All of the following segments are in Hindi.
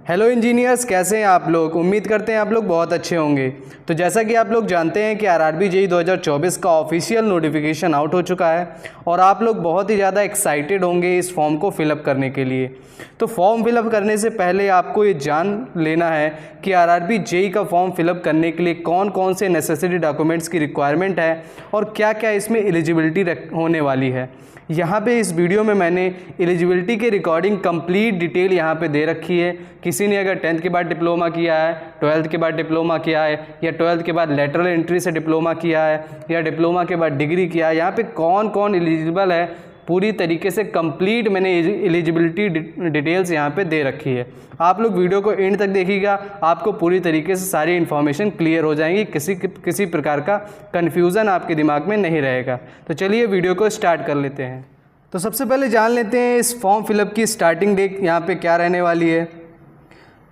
हेलो इंजीनियर्स, कैसे हैं आप लोग। उम्मीद करते हैं आप लोग बहुत अच्छे होंगे। तो जैसा कि आप लोग जानते हैं कि आरआरबी जेईई 2024 का ऑफिशियल नोटिफिकेशन आउट हो चुका है और आप लोग बहुत ही ज़्यादा एक्साइटेड होंगे इस फॉर्म को फिलअप करने के लिए। तो फॉर्म फिलअप करने से पहले आपको ये जान लेना है कि आरआरबी जेईई का फॉर्म फिलअप करने के लिए कौन कौन से नेसेसरी डॉक्यूमेंट्स की रिक्वायरमेंट है और क्या क्या इसमें एलिजिबिलिटी होने वाली है। यहाँ पे इस वीडियो में मैंने एलिजिबिलिटी के रिकॉर्डिंग कंप्लीट डिटेल यहाँ पे दे रखी है। किसी ने अगर 10th के बाद डिप्लोमा किया है, 12th के बाद डिप्लोमा किया है या 12th के बाद लेटरल एंट्री से डिप्लोमा किया है या डिप्लोमा के बाद डिग्री किया है, यहाँ पे कौन कौन एलिजिबल है पूरी तरीके से कंप्लीट मैंने एलिजिबिलिटी डिटेल्स यहाँ पे दे रखी है। आप लोग वीडियो को एंड तक देखिएगा, आपको पूरी तरीके से सारी इन्फॉर्मेशन क्लियर हो जाएंगी, किसी प्रकार का कन्फ्यूज़न आपके दिमाग में नहीं रहेगा। तो चलिए वीडियो को स्टार्ट कर लेते हैं। तो सबसे पहले जान लेते हैं इस फॉर्म फिलअप की स्टार्टिंग डेट यहाँ पे क्या रहने वाली है।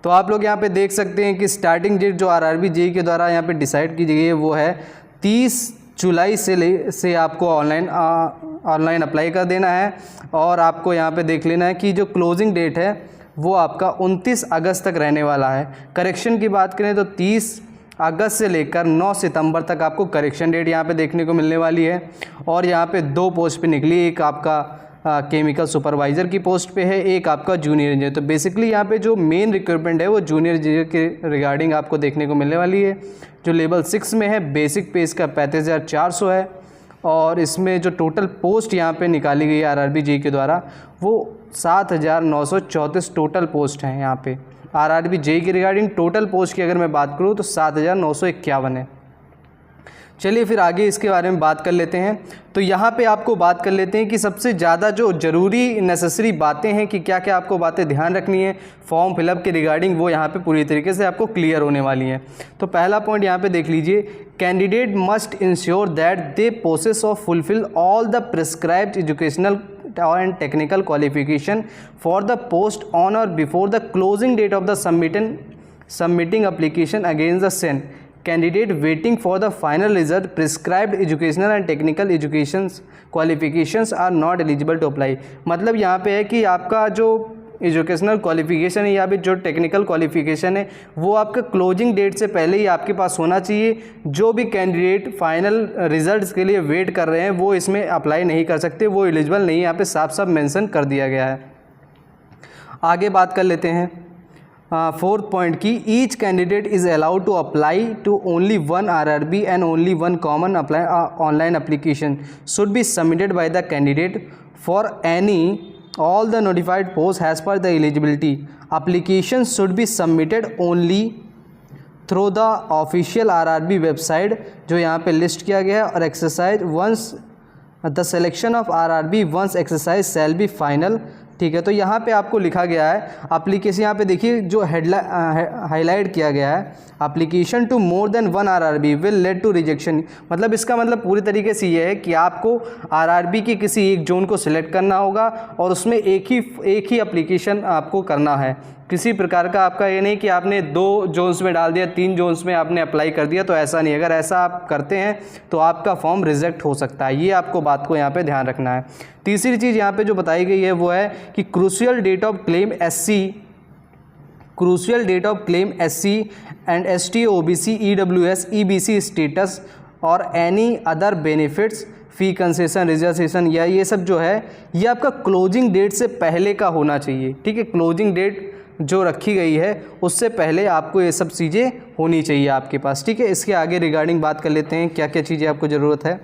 तो आप लोग यहाँ पे देख सकते हैं कि स्टार्टिंग डेट जो आरआरबी जेईई के द्वारा यहाँ पे डिसाइड की गई है वो है 30 जुलाई से आपको ऑनलाइन अप्लाई कर देना है। और आपको यहाँ पे देख लेना है कि जो क्लोजिंग डेट है वो आपका 29 अगस्त तक रहने वाला है। करेक्शन की बात करें तो 30 अगस्त से लेकर 9 सितंबर तक आपको करेक्शन डेट यहाँ पे देखने को मिलने वाली है। और यहाँ पे 2 पोस्ट पे निकली, एक आपका केमिकल सुपरवाइज़र की पोस्ट पे है, एक आपका जूनियर इंजीनियर। तो बेसिकली यहाँ पे जो मेन रिक्रूटमेंट है वो जूनियर इंजीनियर के रिगार्डिंग आपको देखने को मिलने वाली है। जो लेवल 6 में है, बेसिक पे इसका 35,400 है। और इसमें जो टोटल पोस्ट यहाँ पे निकाली गई है आरआरबी जेईई के द्वारा वो 7,934 टोटल पोस्ट हैं। यहाँ पे आरआरबी जेईई के रिगार्डिंग टोटल पोस्ट की अगर मैं बात करूँ तो 7,951 है। चलिए फिर आगे इसके बारे में बात कर लेते हैं। तो यहाँ पे आपको बात कर लेते हैं कि सबसे ज़्यादा जो ज़रूरी नेसेसरी बातें हैं कि क्या क्या आपको बातें ध्यान रखनी है फॉर्म फिलअप के रिगार्डिंग, वो यहाँ पे पूरी तरीके से आपको क्लियर होने वाली हैं। तो पहला पॉइंट यहाँ पे देख लीजिए, candidate must ensure that they possess और fulfil all the prescribed educational and technical qualification for the post on or before the closing date of the submitting application against the same candidate waiting for the final result. Prescribed educational and technical educations qualifications are not eligible to apply। मतलब यहाँ पे है कि आपका जो एजुकेशनल क्वालिफिकेशन है या फिर जो टेक्निकल क्वालिफिकेशन है वो आपका क्लोजिंग डेट से पहले ही आपके पास होना चाहिए। जो भी कैंडिडेट फाइनल रिजल्ट्स के लिए वेट कर रहे हैं वो इसमें अप्लाई नहीं कर सकते, वो एलिजिबल नहीं, यहाँ पे साफ साफ मेंशन कर दिया गया है। आगे बात कर लेते हैं 4th पॉइंट की, each candidate is allowed to apply to only one RRB and only one common apply online application should be submitted by the candidate for any all the notified posts as per the eligibility. Applications should be submitted only through the official RRB website जो यहाँ पे लिस्ट किया गया है। और exercise once the selection of RRB once exercise shall be final. ठीक है, तो यहाँ पे आपको लिखा गया है एप्लीकेशन, यहाँ पे देखिए जो हाईलाइट किया गया है, application to more than one RRB will lead to rejection. मतलब इसका मतलब पूरी तरीके से ये है कि आपको आरआरबी के किसी एक जोन को सिलेक्ट करना होगा और उसमें एक ही एप्लीकेशन आपको करना है। किसी प्रकार का आपका ये नहीं कि आपने 2 जोन्स में डाल दिया, 3 जोन्स में आपने अप्लाई कर दिया, तो ऐसा नहीं। अगर ऐसा आप करते हैं तो आपका फॉर्म रिजेक्ट हो सकता है, ये आपको बात को यहाँ पे ध्यान रखना है। तीसरी चीज़ यहाँ पे जो बताई गई है वो है कि crucial date of claim SC एंड ST OBC EWS EBC status और any other benefits fee concession reservation या ये सब जो है ये आपका क्लोजिंग डेट से पहले का होना चाहिए। ठीक है, क्लोजिंग डेट जो रखी गई है उससे पहले आपको ये सब चीज़ें होनी चाहिए आपके पास। ठीक है, इसके आगे रिगार्डिंग बात कर लेते हैं क्या क्या चीज़ें आपको ज़रूरत है।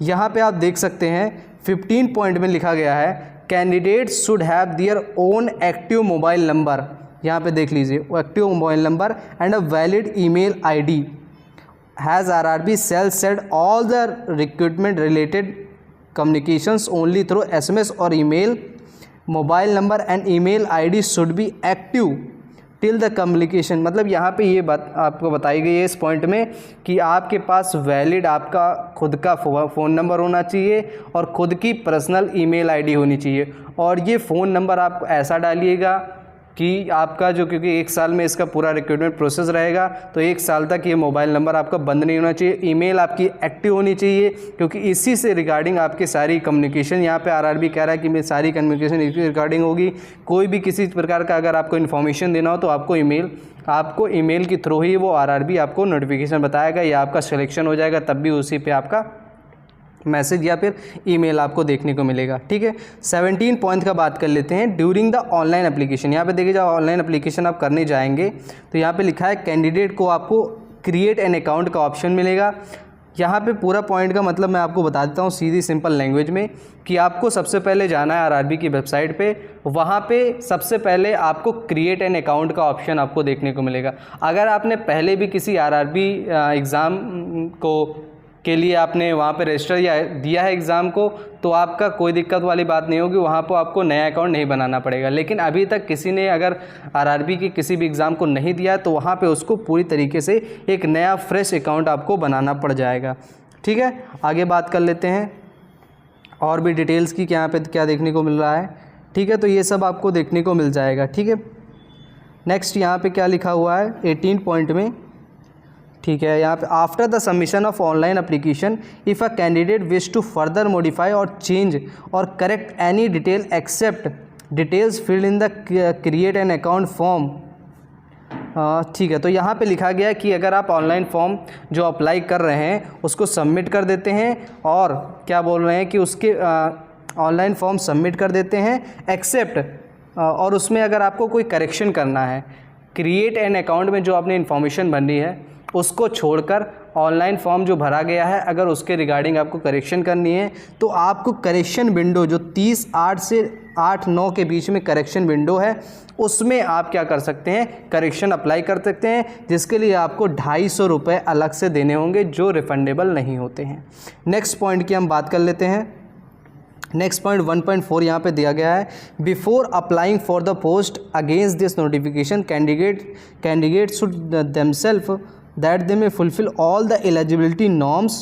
यहाँ पे आप देख सकते हैं 15 पॉइंट में लिखा गया है, candidates should have their own active mobile number. यहाँ पे देख लीजिए, active mobile number and a valid email ID has RRB shall send all the recruitment related communications only through SMS or email. Mobile number and email ID should be active till the communication. मतलब यहाँ पे ये बात आपको बताई गई है इस पॉइंट में कि आपके पास वैलिड आपका खुद का फ़ोन नंबर होना चाहिए और खुद की पर्सनल ईमेल ID होनी चाहिए। और ये फ़ोन नंबर आप ऐसा डालिएगा कि आपका जो, क्योंकि 1 साल में इसका पूरा रिक्रूटमेंट प्रोसेस रहेगा, तो 1 साल तक ये मोबाइल नंबर आपका बंद नहीं होना चाहिए। ईमेल आपकी एक्टिव होनी चाहिए, क्योंकि इसी से रिगार्डिंग आपकी सारी कम्युनिकेशन, यहाँ पे आरआरबी कह रहा है कि मेरी सारी कम्युनिकेशन इसी रिगार्डिंग होगी। कोई भी किसी प्रकार का अगर आपको इन्फॉर्मेशन देना हो तो आपको ईमेल के थ्रू ही वो आरआरबी आपको नोटिफिकेशन बताएगा, या आपका सिलेक्शन हो जाएगा तब भी उसी पे आपका मैसेज या फिर ईमेल आपको देखने को मिलेगा। ठीक है, 17 पॉइंट का बात कर लेते हैं। ड्यूरिंग द ऑनलाइन एप्लीकेशन, यहाँ पे देखिए जब ऑनलाइन एप्लीकेशन आप करने जाएंगे तो यहाँ पे लिखा है कैंडिडेट को आपको क्रिएट एन अकाउंट का ऑप्शन मिलेगा। यहाँ पे पूरा पॉइंट का मतलब मैं आपको बता देता हूँ सीधी सिंपल लैंग्वेज में, कि आपको सबसे पहले जाना है आरआरबी की वेबसाइट पे, वहाँ पे सबसे पहले आपको क्रिएट एन अकाउंट का ऑप्शन आपको देखने को मिलेगा। अगर आपने पहले भी किसी आरआरबी एग्ज़ाम के लिए आपने वहाँ पे रजिस्टर या दिया है एग्ज़ाम को, तो आपका कोई दिक्कत वाली बात नहीं होगी, वहाँ पर आपको नया अकाउंट नहीं बनाना पड़ेगा। लेकिन अभी तक किसी ने अगर आरआरबी की किसी भी एग्ज़ाम को नहीं दिया तो वहाँ पे उसको पूरी तरीके से एक नया फ्रेश अकाउंट आपको बनाना पड़ जाएगा। ठीक है, आगे बात कर लेते हैं और भी डिटेल्स की, यहाँ पे क्या देखने को मिल रहा है। ठीक है, तो ये सब आपको देखने को मिल जाएगा। ठीक है, नेक्स्ट यहाँ पे क्या लिखा हुआ है 18 पॉइंट में। ठीक है, यहाँ पे after the submission of online application if a candidate wish to further modify और चेंज और correct any detail except details filled in the create an account form. ठीक है, तो यहाँ पे लिखा गया है कि अगर आप ऑनलाइन फॉर्म जो अप्लाई कर रहे हैं उसको सबमिट कर देते हैं, और क्या बोल रहे हैं कि उसके ऑनलाइन फॉर्म सबमिट कर देते हैं एक्सेप्ट, और उसमें अगर आपको कोई करेक्शन करना है, क्रिएट एन अकाउंट में जो आपने इन्फॉर्मेशन भरनी है उसको छोड़कर ऑनलाइन फॉर्म जो भरा गया है अगर उसके रिगार्डिंग आपको करेक्शन करनी है, तो आपको करेक्शन विंडो जो 30/8 से 8/9 के बीच में करेक्शन विंडो है, उसमें आप क्या कर सकते हैं, करेक्शन अप्लाई कर सकते हैं, जिसके लिए आपको 250 रुपये अलग से देने होंगे जो रिफंडेबल नहीं होते हैं। नेक्स्ट पॉइंट की हम बात कर लेते हैं। नेक्स्ट पॉइंट 1.4 यहाँ पे दिया गया है, before applying for the post against this notification candidate should themselves that they may fulfill all the eligibility norms,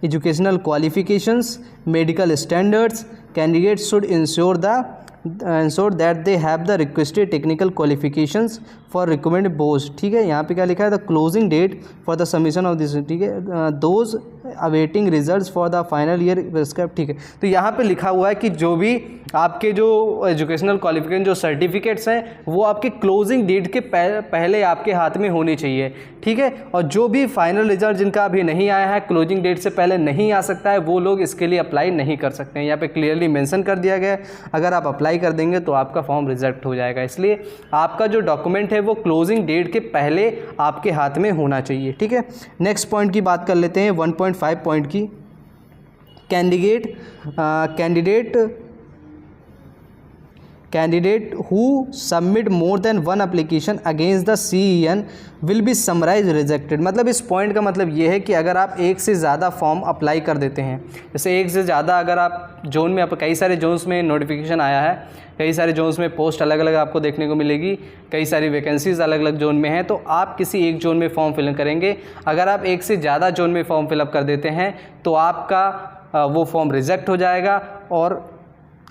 educational qualifications, medical standards. Candidates should ensure that they have the requested technical qualifications for recommended post। ठीक है, यहाँ पे क्या लिखा है, the closing date for the submission of this. ठीक है, those awaiting results for the final year prescribe. ठीक है, तो यहाँ पे लिखा हुआ है कि जो भी आपके जो एजुकेशनल क्वालिफिकेशन जो सर्टिफिकेट्स हैं वो आपके क्लोजिंग डेट के पहले आपके हाथ में होनी चाहिए। ठीक है, और जो भी फाइनल रिजल्ट जिनका अभी नहीं आया है, क्लोजिंग डेट से पहले नहीं आ सकता है, वो लोग इसके लिए अप्लाई नहीं कर सकते हैं। यहाँ पे क्लियरली मेंशन कर दिया गया है, अगर आप अप्लाई कर देंगे तो आपका फॉर्म रिजेक्ट हो जाएगा। इसलिए आपका जो डॉक्यूमेंट है वो क्लोजिंग डेट के पहले आपके हाथ में होना चाहिए। ठीक है, नेक्स्ट पॉइंट की बात कर लेते हैं 1.5 पॉइंट की। Candidate who submit more than one application against the CEN will be summarise rejected. मतलब इस पॉइंट का मतलब ये है कि अगर आप एक से ज़्यादा फॉर्म अप्लाई कर देते हैं, जैसे एक से ज़्यादा अगर आप जोन में, आप कई सारे जोन्स में नोटिफिकेशन आया है, कई सारे जोन्स में पोस्ट अलग अलग आपको देखने को मिलेगी, कई सारी वैकेंसीज़ अलग अलग जोन में हैं, तो आप किसी एक जोन में फॉर्म फिल करेंगे। अगर आप एक से ज़्यादा जोन में फॉर्म फिलअप कर देते हैं तो आपका वो फॉर्म रिजेक्ट हो जाएगा, और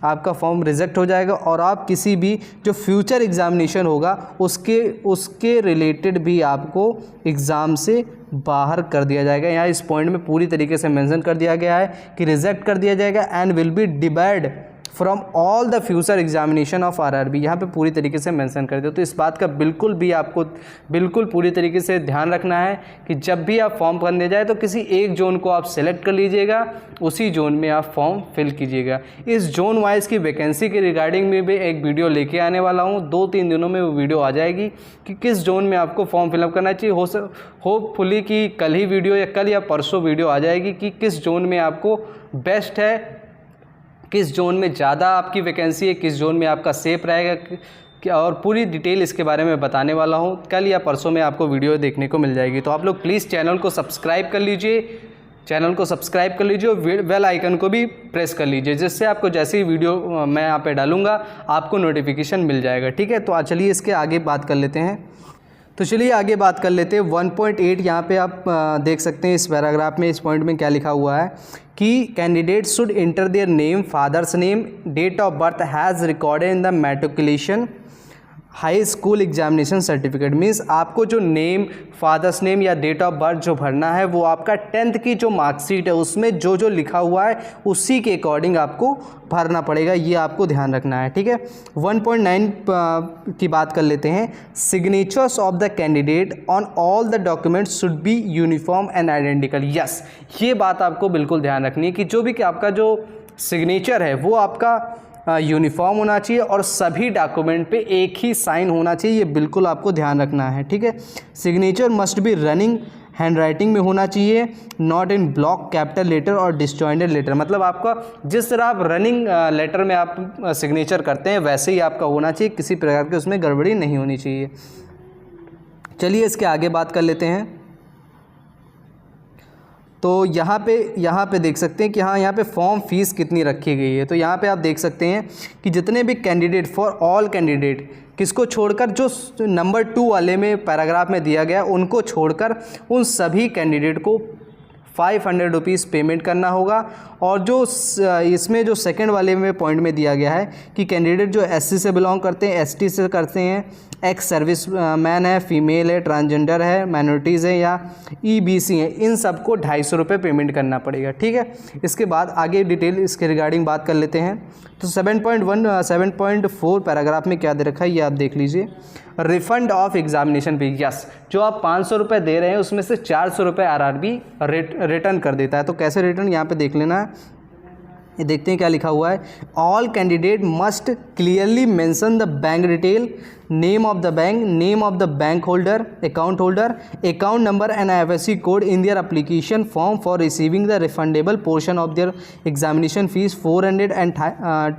आपका फॉर्म रिजेक्ट हो जाएगा, और आप किसी भी जो फ्यूचर एग्ज़ामिनेशन होगा उसके रिलेटेड भी आपको एग्ज़ाम से बाहर कर दिया जाएगा। यहाँ इस पॉइंट में पूरी तरीके से मेंशन कर दिया गया है कि रिजेक्ट कर दिया जाएगा and will be debarred from all the future examination of RRB. यहाँ पे पूरी तरीके से मेंशन कर दिया। तो इस बात का बिल्कुल भी आपको बिल्कुल पूरी तरीके से ध्यान रखना है कि जब भी आप फॉर्म भरने जाए तो किसी एक जोन को आप सेलेक्ट कर लीजिएगा, उसी जोन में आप फॉर्म फिल कीजिएगा। इस जोन वाइज की वैकेंसी के रिगार्डिंग में भी एक वीडियो लेके आने वाला हूँ, 2-3 दिनों में वो वीडियो आ जाएगी कि किस जोन में आपको फॉर्म फिलअप करना चाहिए। होपफुली कि कल ही वीडियो या कल या परसों वीडियो आ जाएगी कि किस जोन में आपको बेस्ट है, किस जोन में ज़्यादा आपकी वैकेंसी है, किस जोन में आपका सेफ रहेगा, और पूरी डिटेल इसके बारे में बताने वाला हूँ। कल या परसों में आपको वीडियो देखने को मिल जाएगी। तो आप लोग प्लीज़ चैनल को सब्सक्राइब कर लीजिए, और बेल आइकन को भी प्रेस कर लीजिए, जिससे आपको जैसे ही वीडियो मैं यहाँ पे डालूँगा आपको नोटिफिकेशन मिल जाएगा। ठीक है, तो चलिए इसके आगे बात कर लेते हैं। तो चलिए आगे बात कर लेते हैं 1.8। यहाँ पे आप देख सकते हैं इस पैराग्राफ में, इस पॉइंट में क्या लिखा हुआ है कि candidate should enter their name, father's name, date of birth has recorded in the matriculation high school examination certificate means आपको जो नेम, फादर्स नेम या डेट ऑफ बर्थ जो भरना है वो आपका 10th की जो मार्कशीट है उसमें जो जो लिखा हुआ है उसी के अकॉर्डिंग आपको भरना पड़ेगा, ये आपको ध्यान रखना है, ठीक है। 1.9 की बात कर लेते हैं। Signatures of the candidate on all the documents should be uniform and identical. Yes, ये बात आपको बिल्कुल ध्यान रखनी है कि जो भी कि आपका जो सिग्नेचर है वो आपका यूनिफॉर्म होना चाहिए और सभी डॉक्यूमेंट पे एक ही साइन होना चाहिए, ये बिल्कुल आपको ध्यान रखना है, ठीक है। Signature must be running hand writing में होना चाहिए, not in block capital letter और डिसजॉइंटेड लेटर। मतलब आपका जिस तरह आप रनिंग लेटर में आप सिग्नेचर करते हैं वैसे ही आपका होना चाहिए, किसी प्रकार की उसमें गड़बड़ी नहीं होनी चाहिए। चलिए इसके आगे बात कर लेते हैं। तो यहाँ पे देख सकते हैं कि हाँ यहाँ पे फॉर्म फीस कितनी रखी गई है। तो यहाँ पे आप देख सकते हैं कि जितने भी कैंडिडेट, फॉर ऑल कैंडिडेट, किसको छोड़कर, जो नंबर 2 वाले में पैराग्राफ में दिया गया उनको छोड़कर उन सभी कैंडिडेट को 500 रुपीज़ पेमेंट करना होगा। और जो इसमें जो सेकंड वाले में पॉइंट में दिया गया है कि कैंडिडेट जो एससी से बिलोंग करते हैं, एसटी से करते हैं, एक्स सर्विस मैन है, फीमेल है, ट्रांसजेंडर है, माइनॉरिटीज़ है या ईबीसी है, इन सबको 250 रुपये पेमेंट करना पड़ेगा, ठीक है। इसके बाद आगे डिटेल इसके रिगार्डिंग बात कर लेते हैं। तो 7.4 पैराग्राफ में क्या दे रखा है ये आप देख लीजिए। Refund of examination fee. Yes, जो आप 500 रुपये दे रहे हैं उसमें से 400 रुपये आरआरबी रिटर्न कर देता है। तो कैसे रिटर्न, यहाँ पे देख लेना है। ये देखते हैं क्या लिखा हुआ है। All candidate must clearly mention the bank detail, name of the bank, name of the bank holder, account number and IFSC code in their application form for receiving the refundable portion of their examination fees 400 and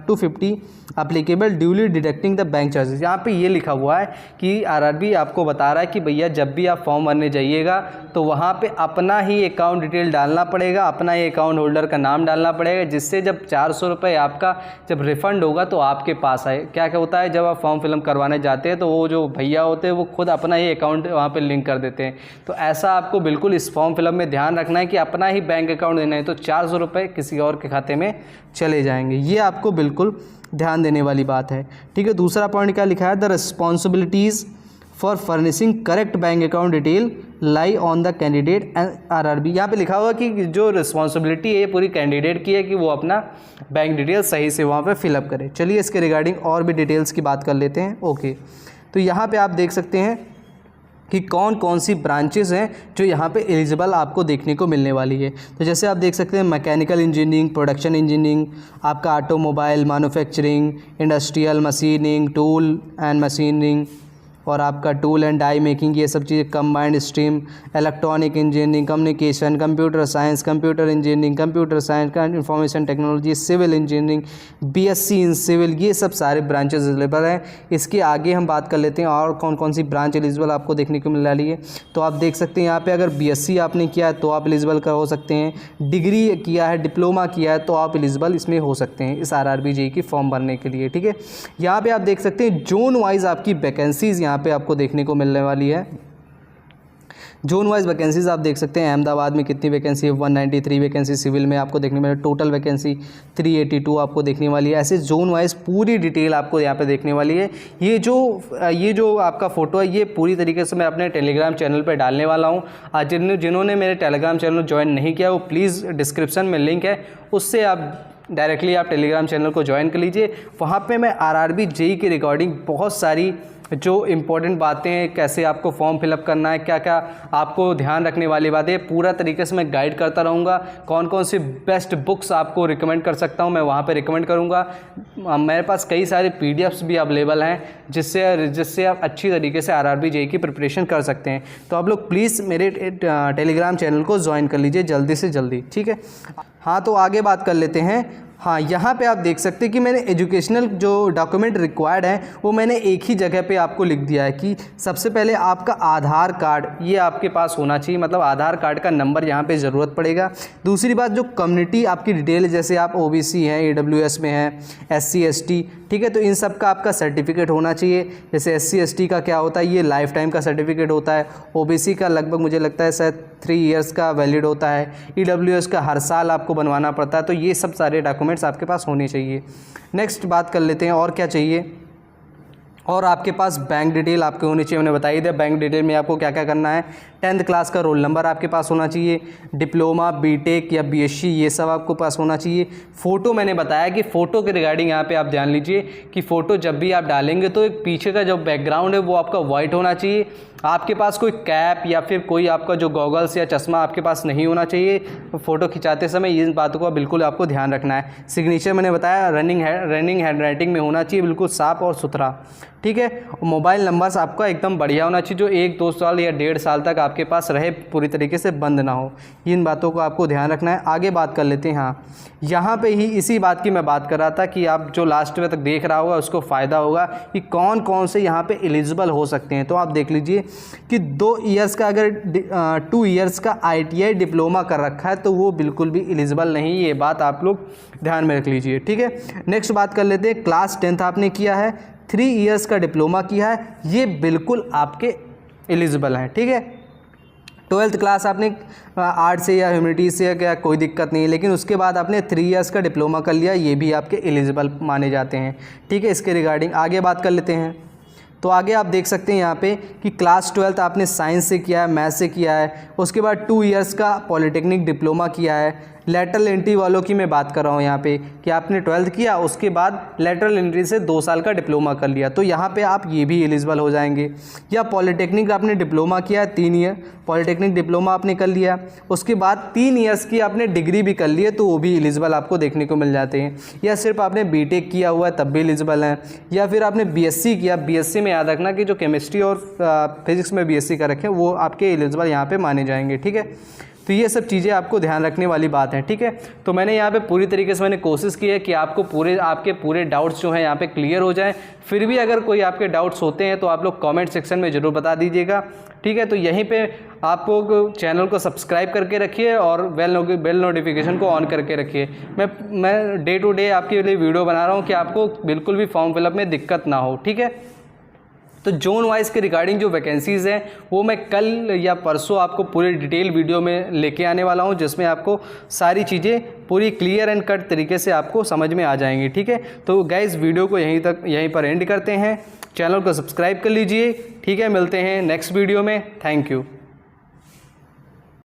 250 applicable duly deducting the bank charges. यहाँ पे ये लिखा हुआ है कि आरआरबी आपको बता रहा है कि भैया जब भी आप फॉर्म भरने जाइएगा तो वहाँ पे अपना ही अकाउंट डिटेल डालना पड़ेगा, अपना ही अकाउंट होल्डर का नाम डालना पड़ेगा, जिससे जब 400 रुपये आपका जब रिफ़ंड होगा तो आपके पास आए। क्या क्या होता है, जब आप फॉर्म फिलअप करवाने जाते हैं तो वो जो भैया होते हैं वो खुद अपना ही अकाउंट वहाँ पे लिंक कर देते हैं। तो ऐसा आपको बिल्कुल इस फॉर्म फिलअप में ध्यान रखना है कि अपना ही बैंक अकाउंट देना है, तो 400 रुपये किसी और के खाते में चले जाएंगे। ये आपको बिल्कुल ध्यान देने वाली बात है, ठीक है। दूसरा पॉइंट क्या लिखा है, the responsibilities for furnishing correct bank account detail lie on the candidate and RRB. यहाँ पे लिखा हुआ कि जो रिस्पॉन्सिबिलिटी है ये पूरी कैंडिडेट की है कि वो अपना बैंक डिटेल सही से वहाँ पे फिलअप करे। चलिए इसके रिगार्डिंग और भी डिटेल्स की बात कर लेते हैं। ओके, तो यहाँ पे आप देख सकते हैं कि कौन कौन सी ब्रांचेस हैं जो यहाँ पे एलिजिबल आपको देखने को मिलने वाली है। तो जैसे आप देख सकते हैं मैकेनिकल इंजीनियरिंग, प्रोडक्शन इंजीनियरिंग, आपका automobile, manufacturing, industrial machining, tool and machining, और आपका टूल एंड डाई मेकिंग, ये सब चीज़ें combined stream, electronic engineering, communication, computer science, computer engineering, computer science, information technology, civil engineering, BSc in civil, ये सब सारे ब्रांचेस अवेलेबल हैं। इसके आगे हम बात कर लेते हैं और कौन कौन सी ब्रांच एलिजिबल आपको देखने को मिल रही है। तो आप देख सकते हैं यहाँ पर अगर BSc आपने किया है तो आप एलिजिबल का हो सकते हैं, डिग्री किया है, डिप्लोमा किया है तो आप एलिजिबल इसमें हो सकते हैं इस RRB JEE की फॉर्म भरने के लिए, ठीक है। यहाँ पर आप देख सकते हैं जोन वाइज आपकी वैकेंसीज़ यहाँ पे आपको देखने को मिलने वाली है। जोन वाइज वैकेंसीज आप देख सकते हैं। अहमदाबाद में कितनी वैकेंसी है, 193 वैकेंसी सिविल में आपको देखने में, टोटल वैकेंसी 382 आपको देखने वाली है। ऐसे जोन वाइज पूरी डिटेल आपको यहाँ पे देखने वाली है। ये जो आपका फ़ोटो है ये पूरी तरीके से मैं अपने टेलीग्राम चैनल पे डालने वाला हूँ। आज जिन्होंने मेरे टेलीग्राम चैनल ज्वाइन नहीं किया वो प्लीज़ डिस्क्रिप्शन में लिंक है, उससे आप डायरेक्टली आप टेलीग्राम चैनल को ज्वाइन कर लीजिए। वहाँ पे मैं RRB JEE की रिकॉर्डिंग बहुत सारी जो इम्पोर्टेंट बातें हैं, कैसे आपको फॉर्म फिलअप करना है, क्या क्या आपको ध्यान रखने वाली बातें, पूरा तरीके से मैं गाइड करता रहूँगा। कौन कौन सी बेस्ट बुक्स आपको रिकमेंड कर सकता हूँ मैं वहाँ पे रिकमेंड करूँगा। मेरे पास कई सारे PDFs भी अवेलेबल हैं जिससे आप अच्छी तरीके से RRB JEE की प्रिपरेशन कर सकते हैं। तो आप लोग प्लीज़ मेरे टेलीग्राम चैनल को ज्वाइन कर लीजिए जल्दी से जल्दी, ठीक है। हाँ, तो आगे बात कर लेते हैं। हाँ, यहाँ पे आप देख सकते हैं कि मैंने एजुकेशनल जो डॉक्यूमेंट रिक्वायर्ड है वो मैंने एक ही जगह पे आपको लिख दिया है कि सबसे पहले आपका आधार कार्ड ये आपके पास होना चाहिए, मतलब आधार कार्ड का नंबर यहाँ पे ज़रूरत पड़ेगा। दूसरी बात, जो कम्युनिटी आपकी डिटेल, जैसे आप OBC हैं, AWS में हैं, SC ST, ठीक है, तो इन सब का आपका सर्टिफिकेट होना चाहिए। जैसे SC ST का क्या होता है, ये लाइफ टाइम का सर्टिफिकेट होता है। OBC का लगभग मुझे लगता है शायद 3 ईयर्स का वैलिड होता है। EWS का हर साल आपको बनवाना पड़ता है। तो ये सब सारे डॉक्यूमेंट्स आपके पास होने चाहिए। नेक्स्ट बात कर लेते हैं और क्या चाहिए। और आपके पास बैंक डिटेल आपके होनी चाहिए। मैंने बताई दिया बैंक डिटेल में आपको क्या क्या करना है। 10th क्लास का रोल नंबर आपके पास होना चाहिए, डिप्लोमा, बीटेक या बीएससी ये सब आपको पास होना चाहिए। फ़ोटो मैंने बताया कि फ़ोटो के रिगार्डिंग यहाँ पे आप ध्यान लीजिए कि फ़ोटो जब भी आप डालेंगे तो एक पीछे का जो बैकग्राउंड है वो आपका वाइट होना चाहिए। आपके पास कोई कैप या फिर कोई आपका जो गॉगल्स या चश्मा आपके पास नहीं होना चाहिए फ़ोटो खिंचाते समय। इन बातों का बिल्कुल आपको ध्यान रखना है। सिग्नेचर मैंने बताया रनिंग हैंडराइटिंग में होना चाहिए, बिल्कुल साफ और सुथरा, ठीक है। मोबाइल नंबर्स आपका एकदम बढ़िया होना चाहिए, जो 1-2 साल या 1.5 साल तक आपके पास रहे, पूरी तरीके से बंद ना हो। इन बातों को आपको ध्यान रखना है। आगे बात कर लेते हैं। हाँ, यहाँ पे ही इसी बात की मैं बात कर रहा था कि आप जो लास्ट में तक देख रहा होगा उसको फ़ायदा होगा कि कौन कौन से यहाँ पे एलिजिबल हो सकते हैं। तो आप देख लीजिए कि 2 ईयर्स का अगर 2 ईयर्स का ITI डिप्लोमा कर रखा है तो वो बिल्कुल भी एलिजिबल नहीं, ये बात आप लोग ध्यान में रख लीजिए, ठीक है। नेक्स्ट बात कर लेते हैं। क्लास 10th आपने किया है, 3 ईयर्स का डिप्लोमा किया है, ये बिल्कुल आपके एलिजिबल हैं, ठीक है। 12th क्लास आपने आर्ट से या ह्यूमैनिटीज़ से या क्या कोई दिक्कत नहीं है, लेकिन उसके बाद आपने 3 ईयर्स का डिप्लोमा कर लिया, ये भी आपके एलिजिबल माने जाते हैं, ठीक है। इसके रिगार्डिंग आगे बात कर लेते हैं। तो आगे आप देख सकते हैं यहाँ पे कि क्लास 12th आपने साइंस से किया है, मैथ्स से किया है, उसके बाद 2 ईयर्स का पॉलिटेक्निक डिप्लोमा किया है। लेटरल एंट्री वालों की मैं बात कर रहा हूँ यहाँ पे कि आपने 12th किया, उसके बाद लेटरल एंट्री से 2 साल का डिप्लोमा कर लिया, तो यहाँ पे आप ये भी एलिजिबल हो जाएंगे। या पॉलिटेक्निक आपने डिप्लोमा किया 3 ईयर, पॉलिटेक्निक डिप्लोमा आपने कर लिया, उसके बाद 3 ईयर्स की आपने डिग्री भी कर ली है, तो वो भी एलिजिबल आपको देखने को मिल जाते हैं। या सिर्फ आपने बीटेक किया हुआ है तब भी एलिजिबल हैं, या फिर आपने बीएससी किया, बीएससी में याद रखना कि जो केमिस्ट्री और फिजिक्स में बीएससी कर रखे हैं वो आपके एलिजिबल यहाँ पे माने जाएंगे, ठीक है। तो ये सब चीज़ें आपको ध्यान रखने वाली बात है, ठीक है। तो मैंने यहाँ पे पूरी तरीके से मैंने कोशिश की है कि आपको आपके पूरे डाउट्स जो हैं यहाँ पे क्लियर हो जाएं। फिर भी अगर कोई आपके डाउट्स होते हैं तो आप लोग कमेंट सेक्शन में ज़रूर बता दीजिएगा, ठीक है। तो यहीं पे आप लोग चैनल को सब्सक्राइब करके रखिए और बेल नोटिफिकेशन को ऑन करके रखिए। मैं डे टू डे आपके लिए वीडियो बना रहा हूँ कि आपको बिल्कुल भी फॉर्म फिलअप में दिक्कत ना हो, ठीक है। तो जोन वाइज के रिगार्डिंग जो वैकेंसीज़ हैं वो मैं कल या परसों आपको पूरी डिटेल वीडियो में लेके आने वाला हूं, जिसमें आपको सारी चीज़ें पूरी क्लियर एंड कट तरीके से आपको समझ में आ जाएंगी, ठीक है। तो गाइस वीडियो को यहीं पर एंड करते हैं। चैनल को सब्सक्राइब कर लीजिए, ठीक है। मिलते हैं नेक्स्ट वीडियो में। Thank you.